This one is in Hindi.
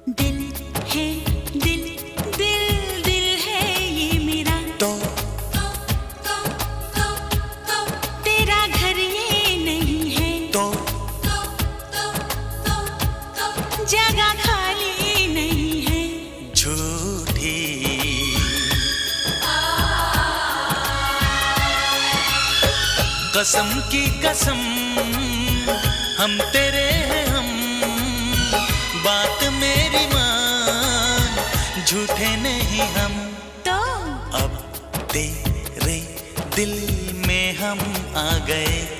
दिल है दिल दिल दिल है ये मेरा, तो तेरा घर ये नहीं है, तो जगह खाली नहीं है। झूठी कसम की कसम हम तेरे हैं हम, बात मेरी मान, झूठे नहीं हम। तो अब तेरे दिल में हम आ गए।